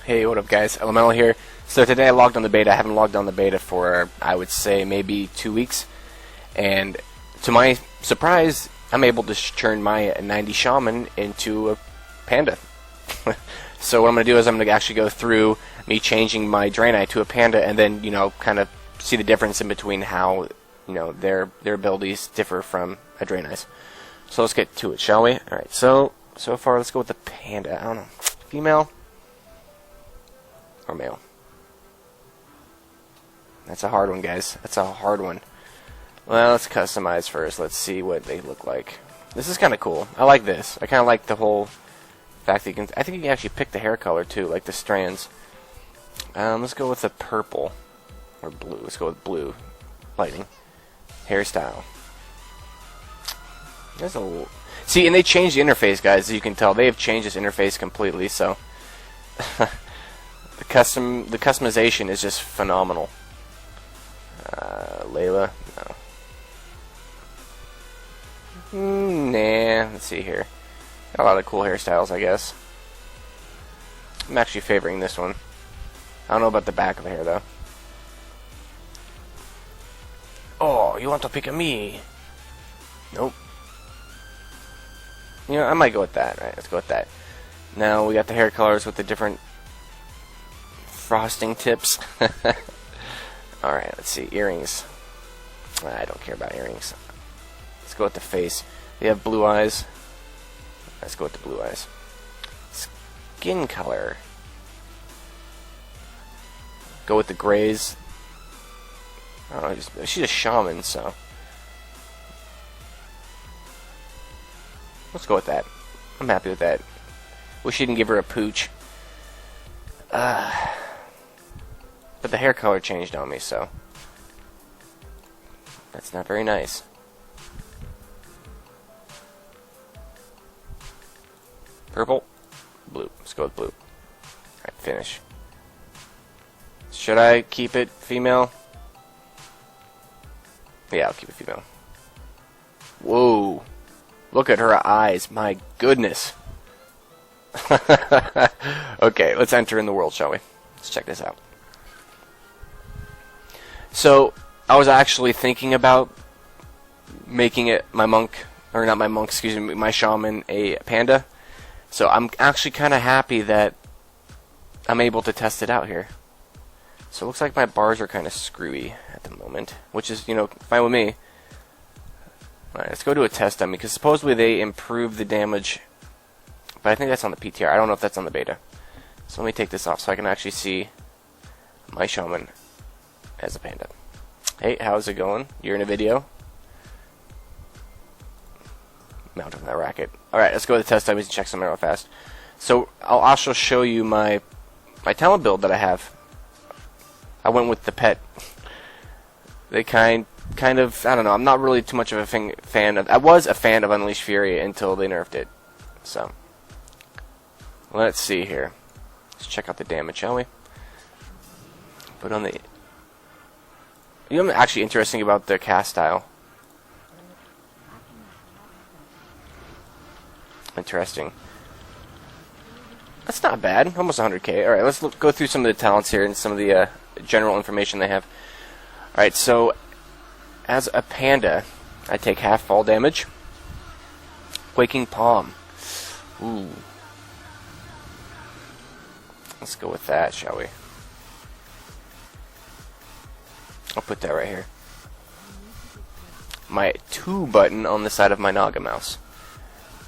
Hey, what up guys, Elementalqt here. So today I logged on the beta. I haven't logged on the beta for, I would say, maybe 2 weeks. And to my surprise, I'm able to turn my 90 Shaman into a panda. So what I'm going to do is I'm going to actually go through me changing my Draenei to a panda and then, you know, kind of see the difference in between how, you know, their abilities differ from a Draenei's. So let's get to it, shall we? Alright, so far let's go with the panda. I don't know. Female? Or male? That's a hard one, guys. That's a hard one. Well, let's customize first. Let's see what they look like. This is kind of cool. I like this. I kind of like the whole fact that you can... I think you can actually pick the hair color, too, like the strands. Let's go with the purple. Or blue. Let's go with blue. Lighting. Hairstyle. There's a little... See, and they changed the interface, guys, as you can tell. They have changed this interface completely, so... The customization is just phenomenal. Layla, no. Nah, let's see here. Got a lot of cool hairstyles, I guess. I'm actually favoring this one. I don't know about the back of the hair, though. Oh, you want to pick a me? Nope. You know, I might go with that. Alright, let's go with that. Now, we got the hair colors with the different frosting tips. Alright, let's see. Earrings. I don't care about earrings. Let's go with the face. They have blue eyes. Let's go with the blue eyes. Skin color. Go with the grays. I don't know, she's a shaman, so let's go with that. I'm happy with that. Wish you didn't give her a pooch. But the hair color changed on me, so that's not very nice. Purple, blue. Let's go with blue. Alright, finish. Should I keep it female? Yeah, I'll keep it female. Whoa. Look at her eyes. My goodness. Okay, let's enter in the world, shall we? Let's check this out. So, I was actually thinking about making it my monk, or not my monk, excuse me, my shaman a panda. So I'm actually kind of happy that I'm able to test it out here. So it looks like my bars are kind of screwy at the moment, which is, you know, fine with me. Alright, let's go to a test dummy, because supposedly they improve the damage, but I think that's on the PTR. I don't know if that's on the beta. So let me take this off so I can actually see my shaman as a panda. Hey, how's it going? You're in a video? Mount on that racket. Alright, let's go to the test dummies and check something real fast. So I'll also show you my talent build that I have. I went with the pet. They kind of, I don't know, I'm not really too much of a fan of... I was a fan of Unleashed Fury until they nerfed it. So, let's see here. Let's check out the damage, shall we? Put on the... You know what's actually interesting about the cast style? Interesting. That's not bad. Almost 100k. Alright, let's go through some of the talents here and some of the general information they have. Alright, so as a panda, I take half fall damage. Quaking Palm. Ooh. Let's go with that, shall we? I'll put that right here. My 2 button on the side of my Naga mouse.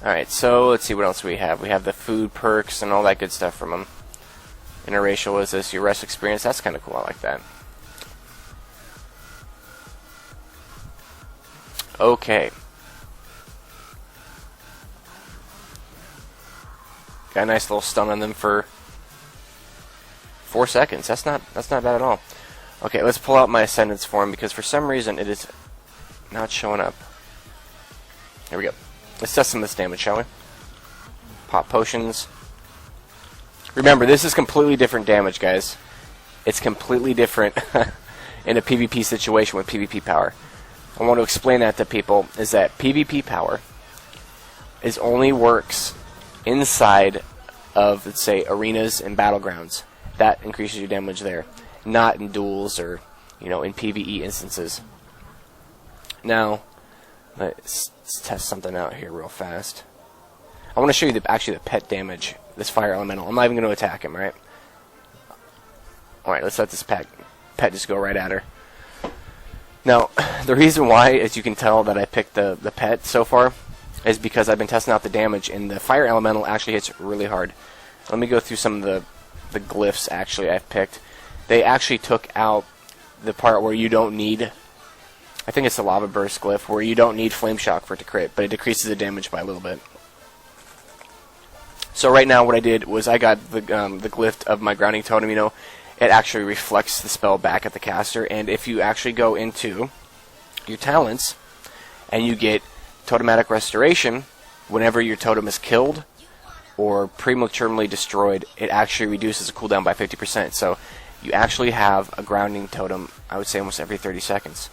Alright, so let's see what else we have. We have the food perks and all that good stuff from them. Interracial is this, your rest experience. That's kind of cool. I like that. Okay. Got a nice little stun on them for 4 seconds. That's not bad at all. Okay, let's pull out my Ascendance form because for some reason it is not showing up. Here we go. Let's test some of this damage, shall we? Pop potions. Remember, this is completely different damage, guys. It's completely different in a PvP situation with PvP power. I want to explain that to people, is that PvP power only works inside of, let's say, arenas and battlegrounds. that increases your damage there, not in duels or, you know, in PvE instances. Now, let's test something out here real fast. I want to show you actually the pet damage, this fire elemental. I'm not even going to attack him, right? Alright, let's let this pet just go right at her. Now, the reason why, as you can tell, that I picked the pet so far is because I've been testing out the damage, and the fire elemental actually hits really hard. Let me go through some of the glyphs actually I've picked. They actually took out the part where you don't need, I think it's the lava burst glyph, where you don't need flame shock for it to crit, but it decreases the damage by a little bit. So right now what I did was I got the glyph of my grounding totem. You know, it actually reflects the spell back at the caster, and if you actually go into your talents and you get Totematic Restoration, whenever your totem is killed or prematurely destroyed, it actually reduces the cooldown by 50%. So you actually have a grounding totem, I would say almost every 30 seconds.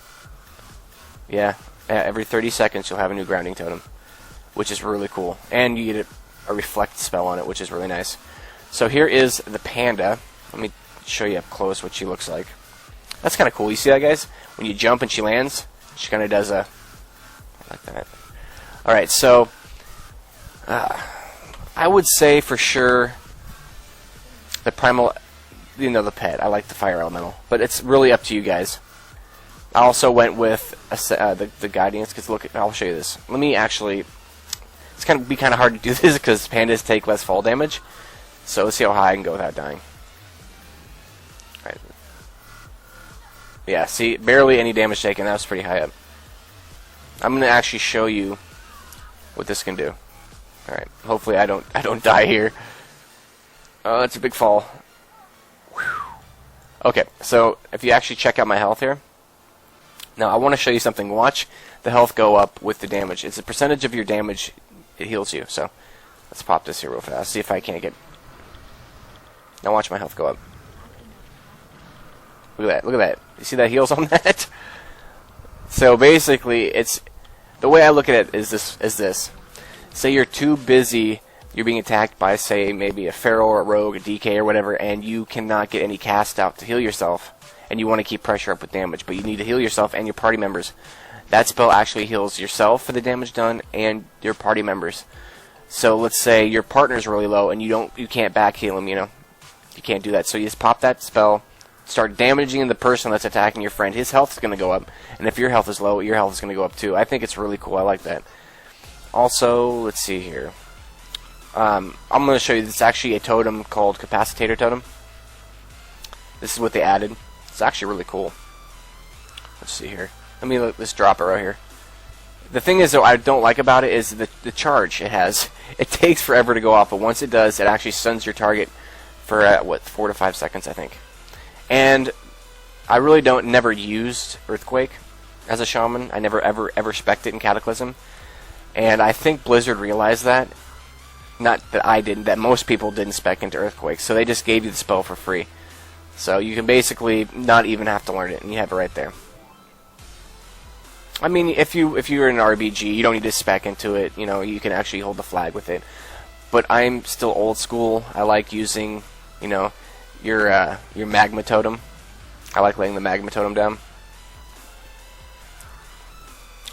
Yeah, every 30 seconds you'll have a new grounding totem, which is really cool. And you get a reflect spell on it, which is really nice. So here is the panda. Let me show you up close what she looks like. That's kind of cool. You see that, guys? When you jump and she lands, she kind of does a... like that. Alright, so... I would say for sure the primal... you know, the pet. I like the fire elemental. But it's really up to you guys. I also went with the guidance, because look, I'll show you this. Let me actually... it's going to be kind of hard to do this because pandas take less fall damage. So let's see how high I can go without dying. Right. Yeah, see, barely any damage taken. That was pretty high up. I'm going to actually show you what this can do. Alright, hopefully I don't die here. Oh, that's a big fall. Whew. Okay, so if you actually check out my health here. Now, I want to show you something. Watch the health go up with the damage. It's a percentage of your damage it heals you. So, let's pop this here real fast. See if I can't get... now watch my health go up. Look at that. Look at that. You see that heals on that? So, basically, it's... the way I look at it is this. Say you're too busy, you're being attacked by, say, maybe a feral or a rogue, a DK or whatever, and you cannot get any cast out to heal yourself, and you want to keep pressure up with damage, but you need to heal yourself and your party members. That spell actually heals yourself for the damage done and your party members. So let's say your partner's really low and you can't back heal him, you know. You can't do that. So you just pop that spell, start damaging the person that's attacking your friend. His health is going to go up, and if your health is low, your health is going to go up too. I think it's really cool. I like that. Also, let's see here. I'm going to show you, this is actually a totem called Capacitator Totem. This is what they added. It's actually really cool. Let's see here. Let me let's drop it right here. The thing is, though, I don't like about it is the charge it has. It takes forever to go off, but once it does, it actually stuns your target for, 4 to 5 seconds, I think. And I really never used Earthquake as a Shaman. I never, ever spec'd it in Cataclysm. And I think Blizzard realized that. Not that I didn't, that most people didn't spec into Earthquake. So they just gave you the spell for free. So you can basically not even have to learn it, and you have it right there. I mean, if you're in an RPG, you don't need to spec into it. You know, you can actually hold the flag with it. But I'm still old school. I like using, you know, your magma totem. I like laying the magma totem down.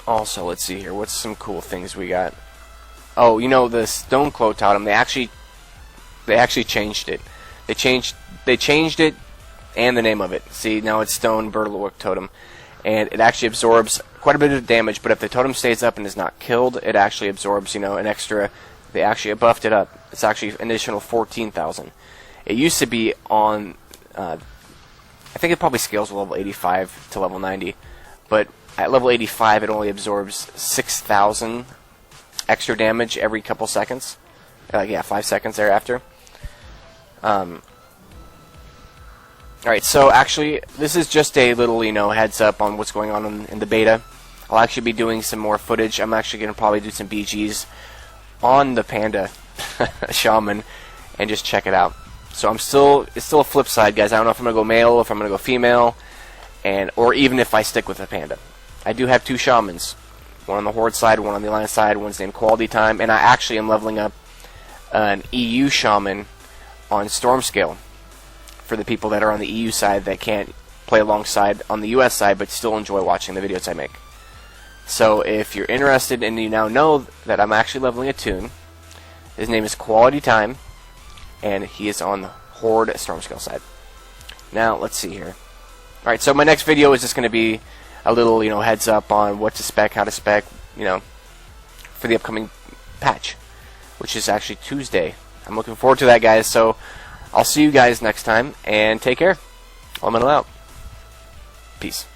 Also, let's see here. What's some cool things we got? Oh, you know, the Stonecloak totem. They actually changed it. They changed it and the name of it. See, now it's Stone Overlook totem, and it actually absorbs quite a bit of damage. But if the totem stays up and is not killed, it actually absorbs, you know, an extra. They actually buffed it up. It's actually an additional 14,000. It used to be on. I think it probably scales to level 85 to level 90, but at level 85, it only absorbs 6,000 extra damage every couple seconds. Yeah, 5 seconds thereafter. Alright, so actually, this is just a little, you know, heads up on what's going on in the beta. I'll actually be doing some more footage. I'm actually going to probably do some BGs on the Panda Shaman and just check it out. So it's still a flip side, guys. I don't know if I'm going to go male or if I'm going to go female, or even if I stick with the Panda. I do have 2 Shamans. One on the Horde side, one on the Alliance side. One's named Quality Time, and I actually am leveling up an EU Shaman on Storm Scale for the people that are on the EU side that can't play alongside on the US side but still enjoy watching the videos I make. So if you're interested and you now know that I'm actually leveling a toon, his name is Quality Time, and he is on the Horde Stormscale side. Now, let's see here. Alright, so my next video is just going to be a little, heads up on what to spec, how to spec, for the upcoming patch, which is actually Tuesday. I'm looking forward to that, guys, so I'll see you guys next time, and take care. Elemental out. Peace.